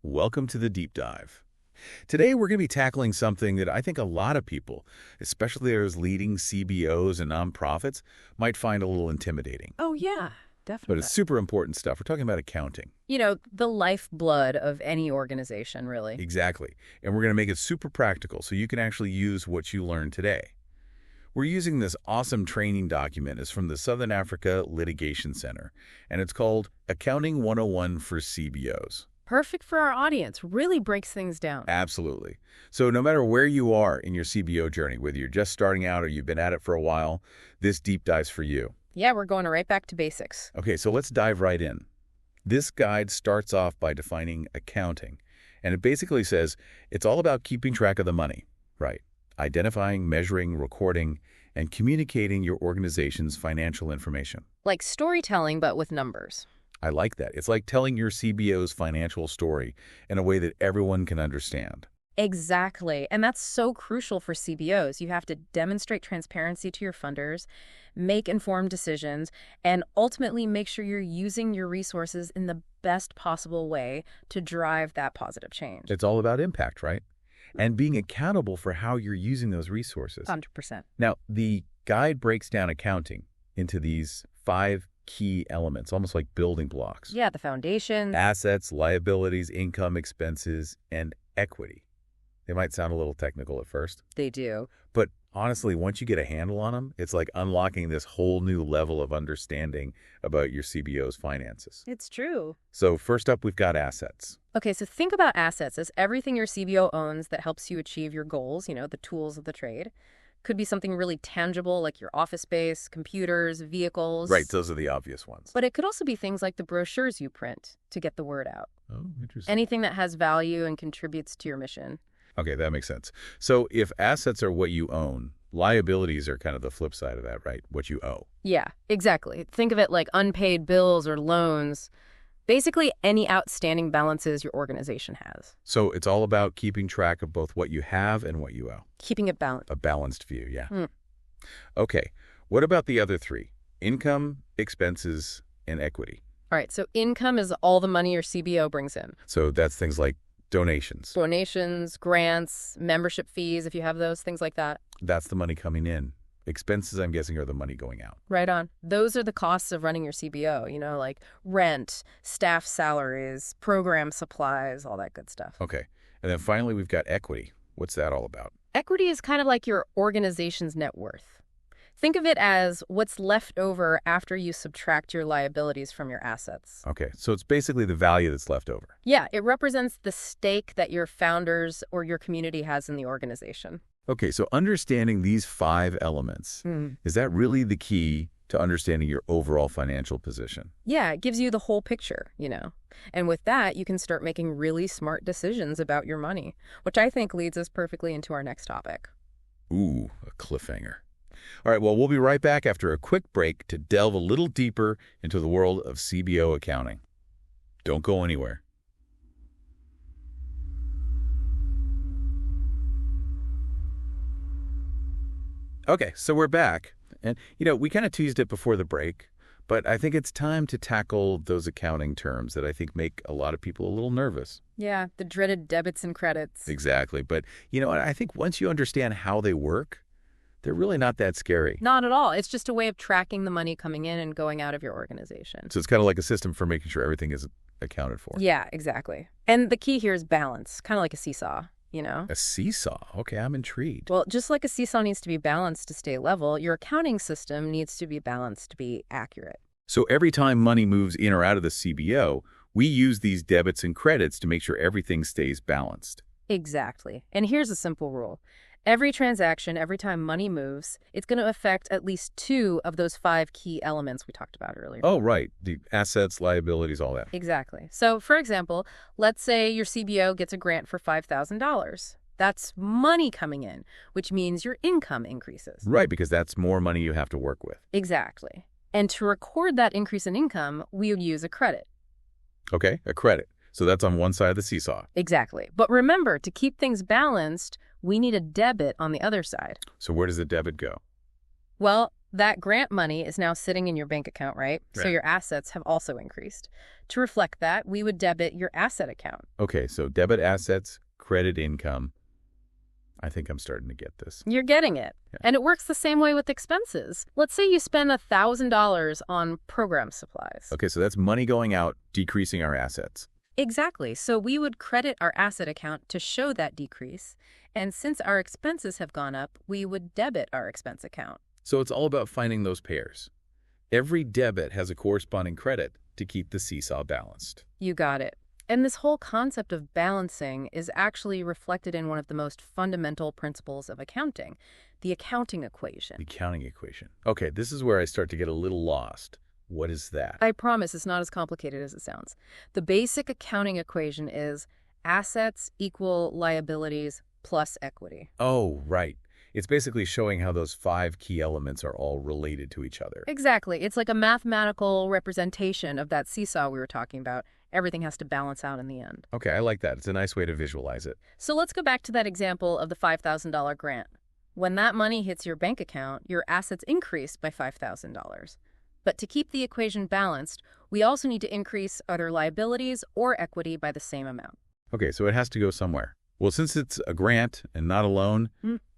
Welcome to the Deep Dive. Today we're going to be tackling something that I think a lot of people, especially those leading CBOs and nonprofits, might find a little intimidating. Oh, yeah, But definitely. it's super important stuff. We're talking about accounting. The lifeblood of any organization, really. Exactly. And we're going to make it super practical so you can actually use what you learned today. We're using this awesome training document. It's from the Southern Africa Litigation Centre, and it's called Accounting 101 for CBOs. Perfect for our audience. Really breaks things down. Absolutely. So no matter where you are in your CBO journey, whether you're just starting out or you've been at it for a while, this deep dive's for you. Yeah, we're going right back to basics. Okay, so let's dive right in. This guide starts off by defining accounting, and it basically says it's all about keeping track of the money, right? Identifying, measuring, recording, and communicating your organization's financial information. Like storytelling, but with numbers. I like that. It's like telling your CBO's financial story in a way that everyone can understand. Exactly. And that's so crucial for CBOs. You have to demonstrate transparency to your funders, make informed decisions, and ultimately make sure you're using your resources in the best possible way to drive that positive change. It's all about impact, right? And being accountable for how you're using those resources. 100%. Now, the guide breaks down accounting into these 5 key elements, almost like building blocks. Yeah, the foundation. Assets, liabilities, income, expenses, and equity. They might sound a little technical at first, They do. but honestly, once you get a handle on them, it's like unlocking this whole new level of understanding about your CBO's finances. It's true. So first up, we've got assets. Okay, so think about assets as everything your CBO owns that helps you achieve your goals, the tools of the trade. Could be something really tangible like your office space, computers, vehicles. Right, those are the obvious ones. But it could also be things like the brochures you print to get the word out. Oh, interesting. Anything that has value and contributes to your mission. Okay, that makes sense. So if assets are what you own, liabilities are kind of the flip side of that, right? What you owe. Yeah, exactly. Think of it like unpaid bills or loans. Basically, any outstanding balances your organization has. So it's all about keeping track of both what you have and what you owe. Keeping it balanced. A balanced view, yeah. Hmm. Okay, what about the other 3? Income, expenses, and equity. All right, so income is all the money your CBO brings in. So that's things like donations. Donations, grants, membership fees, if you have those, things like that. That's the money coming in. Expenses, I'm guessing, are the money going out. Right on. Those are the costs of running your CBO, like rent, staff salaries, program supplies, all that good stuff. Okay, and then finally we've got equity. What's that all about? Equity is kind of like your organization's net worth. Think of it as what's left over after you subtract your liabilities from your assets. Okay, so it's basically the value that's left over. Yeah, it represents the stake that your founders or your community has in the organization. Okay, so understanding these 5 elements, is that really the key to understanding your overall financial position? Yeah, it gives you the whole picture. And with that, you can start making really smart decisions about your money, which I think leads us perfectly into our next topic. Ooh, a cliffhanger. All right, well, we'll be right back after a quick break to delve a little deeper into the world of CBO accounting. Don't go anywhere. Okay, so we're back. And, we kind of teased it before the break, but I think it's time to tackle those accounting terms that I think make a lot of people a little nervous. Yeah, the dreaded debits and credits. Exactly. But, I think once you understand how they work, they're really not that scary. Not at all. It's just a way of tracking the money coming in and going out of your organization. So it's kind of like a system for making sure everything is accounted for. Yeah, exactly. And the key here is balance, kind of like a seesaw. A seesaw? Okay, I'm intrigued. Well, just like a seesaw needs to be balanced to stay level, your accounting system needs to be balanced to be accurate. So every time money moves in or out of the CBO, we use these debits and credits to make sure everything stays balanced. Exactly. And here's a simple rule. Every transaction, every time money moves, it's going to affect at least 2 of those 5 key elements we talked about earlier. Oh, right. The assets, liabilities, all that. Exactly. So, for example, let's say your CBO gets a grant for $5,000. That's money coming in, which means your income increases. Right, because that's more money you have to work with. Exactly. And to record that increase in income, we would use a credit. Okay, a credit. So that's on one side of the seesaw. Exactly. But remember, to keep things balanced, we need a debit on the other side. So where does the debit go? Well, That grant money is now sitting in your bank account, right? So Right. your assets have also increased. To reflect that, we would debit your asset account. Okay, so debit assets, credit income. I think I'm starting to get this. You're getting it. Yeah. And it works the same way with expenses. Let's say you spend $1,000 on program supplies. Okay, so that's money going out, decreasing our assets. Exactly. So we would credit our asset account to show that decrease. And since our expenses have gone up, we would debit our expense account. So it's all about finding those pairs. Every debit has a corresponding credit to keep the seesaw balanced. You got it. And this whole concept of balancing is actually reflected in one of the most fundamental principles of accounting, the accounting equation. The accounting equation. Okay, this is where I start to get a little lost. What is that? I promise it's not as complicated as it sounds. The basic accounting equation is assets equal liabilities plus equity. Oh, right. It's basically showing how those 5 key elements are all related to each other. Exactly. It's like a mathematical representation of that seesaw we were talking about. Everything has to balance out in the end. Okay, I like that. It's a nice way to visualize it. So let's go back to that example of the $5,000 grant. When that money hits your bank account, your assets increase by $5,000. But to keep the equation balanced, we also need to increase other liabilities or equity by the same amount. Okay, so it has to go somewhere. Well, since it's a grant and not a loan,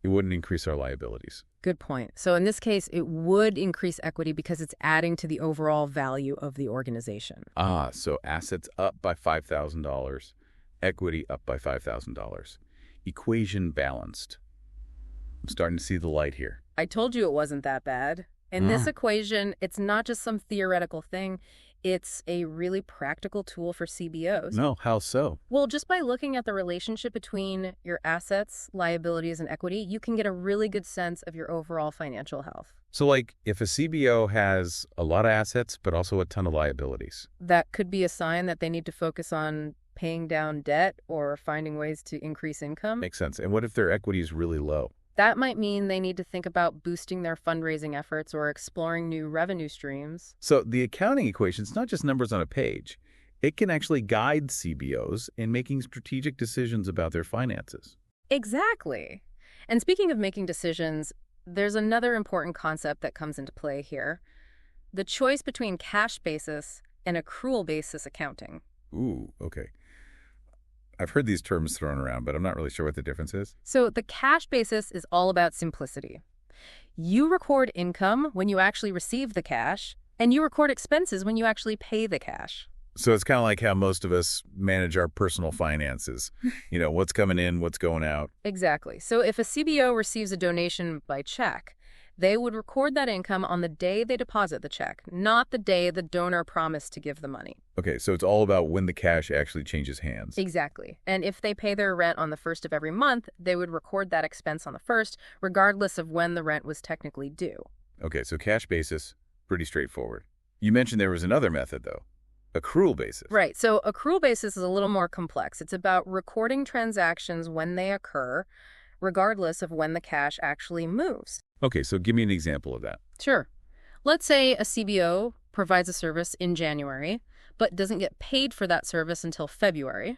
it wouldn't increase our liabilities. Good point. So in this case, it would increase equity because it's adding to the overall value of the organization. Ah, so assets up by $5,000, equity up by $5,000. Equation balanced. I'm starting to see the light here. I told you it wasn't that bad. In this equation, it's not just some theoretical thing. It's a really practical tool for CBOs. No, how so? Well, just by looking at the relationship between your assets, liabilities, and equity, you can get a really good sense of your overall financial health. So like if a CBO has a lot of assets but also a ton of liabilities. That could be a sign that they need to focus on paying down debt or finding ways to increase income. Makes sense. And what if their equity is really low? That might mean they need to think about boosting their fundraising efforts or exploring new revenue streams. So the accounting equation is not just numbers on a page. It can actually guide CBOs in making strategic decisions about their finances. Exactly. And speaking of making decisions, there's another important concept that comes into play here. The choice between cash basis and accrual basis accounting. Ooh, okay. I've heard these terms thrown around, but I'm not really sure what the difference is. So the cash basis is all about simplicity. You record income when you actually receive the cash, and you record expenses when you actually pay the cash. So it's kind of like how most of us manage our personal finances. What's coming in, what's going out. Exactly. So if a CBO receives a donation by check, they would record that income on the day they deposit the check, not the day the donor promised to give the money. Okay, so it's all about when the cash actually changes hands. Exactly. And if they pay their rent on the first of every month, they would record that expense on the first, regardless of when the rent was technically due. Okay, so cash basis, pretty straightforward. You mentioned there was another method, though. Accrual basis. Right. So accrual basis is a little more complex. It's about recording transactions when they occur, regardless of when the cash actually moves. Okay, so give me an example of that. Sure. Let's say a CBO provides a service in January, but doesn't get paid for that service until February.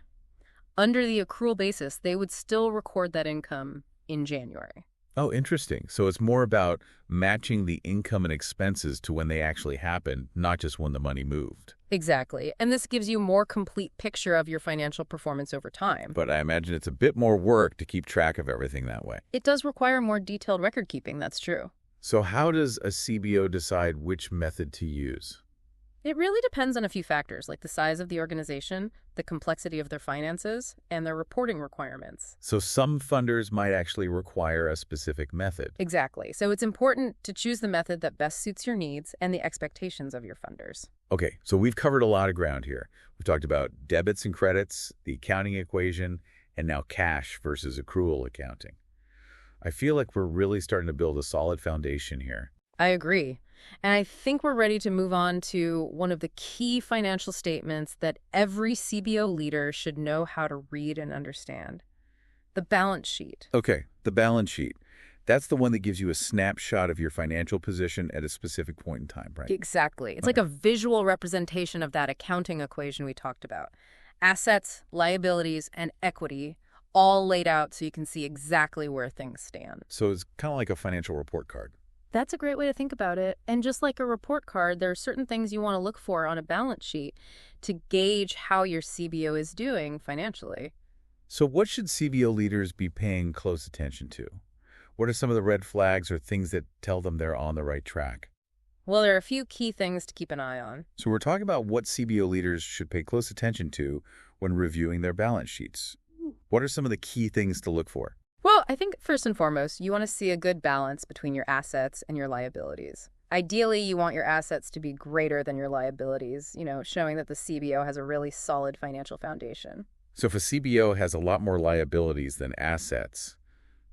Under the accrual basis, they would still record that income in January. Oh, interesting. So it's more about matching the income and expenses to when they actually happened, not just when the money moved. Exactly. And this gives you a more complete picture of your financial performance over time. But I imagine it's a bit more work to keep track of everything that way. It does require more detailed record keeping, that's true. So how does a CBO decide which method to use? It really depends on a few factors, like the size of the organization, the complexity of their finances, and their reporting requirements. So some funders might actually require a specific method. Exactly. So it's important to choose the method that best suits your needs and the expectations of your funders. Okay, so we've covered a lot of ground here. We've talked about debits and credits, the accounting equation, and now cash versus accrual accounting. I feel like we're really starting to build a solid foundation here. I agree. And I think we're ready to move on to one of the key financial statements that every CBO leader should know how to read and understand. The balance sheet. Okay, the balance sheet. That's the one that gives you a snapshot of your financial position at a specific point in time, right? Exactly. It's like a visual representation of that accounting equation we talked about. Assets, liabilities, and equity all laid out so you can see exactly where things stand. So it's kind of like a financial report card. That's a great way to think about it. And just like a report card, there are certain things you want to look for on a balance sheet to gauge how your CBO is doing financially. So what should CBO leaders be paying close attention to? What are some of the red flags or things that tell them they're on the right track? Well, there are a few key things to keep an eye on. So we're talking about what CBO leaders should pay close attention to when reviewing their balance sheets. What are some of the key things to look for? Well, I think first and foremost, you want to see a good balance between your assets and your liabilities. Ideally, you want your assets to be greater than your liabilities, showing that the CBO has a really solid financial foundation. So if a CBO has a lot more liabilities than assets,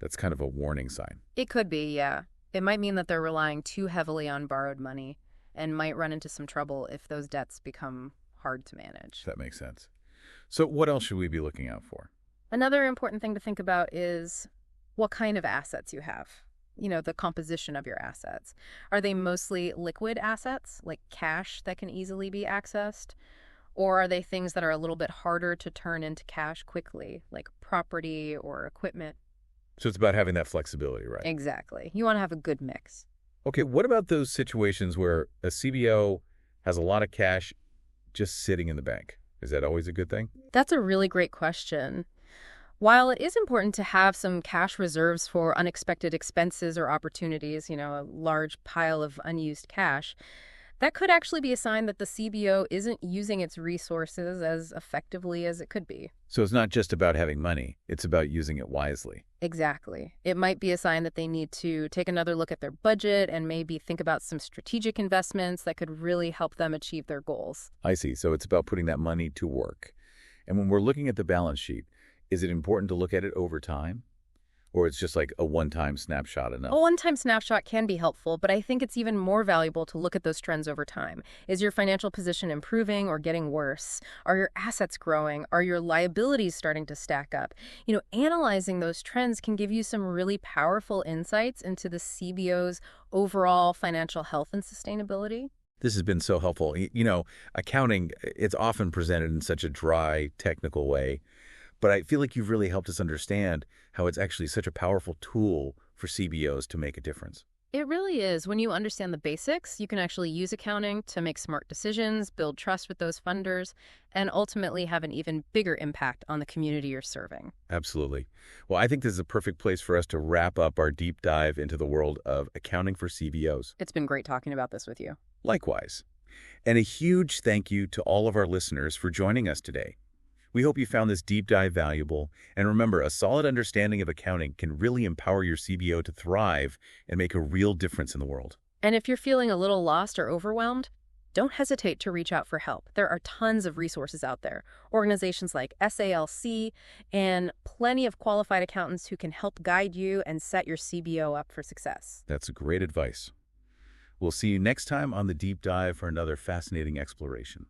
that's kind of a warning sign. It could be, yeah. It might mean that they're relying too heavily on borrowed money and might run into some trouble if those debts become hard to manage. That makes sense. So what else should we be looking out for? Another important thing to think about is what kind of assets you have. The composition of your assets. Are they mostly liquid assets, like cash that can easily be accessed? Or are they things that are a little bit harder to turn into cash quickly, like property or equipment? So it's about having that flexibility, right? Exactly. You want to have a good mix. Okay, what about those situations where a CBO has a lot of cash just sitting in the bank? Is that always a good thing? That's a really great question. While it is important to have some cash reserves for unexpected expenses or opportunities, a large pile of unused cash, that could actually be a sign that the CBO isn't using its resources as effectively as it could be. So it's not just about having money, it's about using it wisely. Exactly. It might be a sign that they need to take another look at their budget and maybe think about some strategic investments that could really help them achieve their goals. I see. So it's about putting that money to work. And when we're looking at the balance sheet, is it important to look at it over time? Or it's just like a one-time snapshot enough? A one-time snapshot can be helpful, but I think it's even more valuable to look at those trends over time. Is your financial position improving or getting worse? Are your assets growing? Are your liabilities starting to stack up? Analyzing those trends can give you some really powerful insights into the CBO's overall financial health and sustainability. This has been so helpful. Accounting, it's often presented in such a dry, technical way. But I feel like you've really helped us understand how it's actually such a powerful tool for CBOs to make a difference. It really is. When you understand the basics, you can actually use accounting to make smart decisions, build trust with those funders, and ultimately have an even bigger impact on the community you're serving. Absolutely. Well, I think this is a perfect place for us to wrap up our deep dive into the world of accounting for CBOs. It's been great talking about this with you. Likewise. And a huge thank you to all of our listeners for joining us today. We hope you found this deep dive valuable, and remember, a solid understanding of accounting can really empower your CBO to thrive and make a real difference in the world. And if you're feeling a little lost or overwhelmed, don't hesitate to reach out for help. There are tons of resources out there, organizations like SALC, and plenty of qualified accountants who can help guide you and set your CBO up for success. That's great advice. We'll see you next time on the deep dive for another fascinating exploration.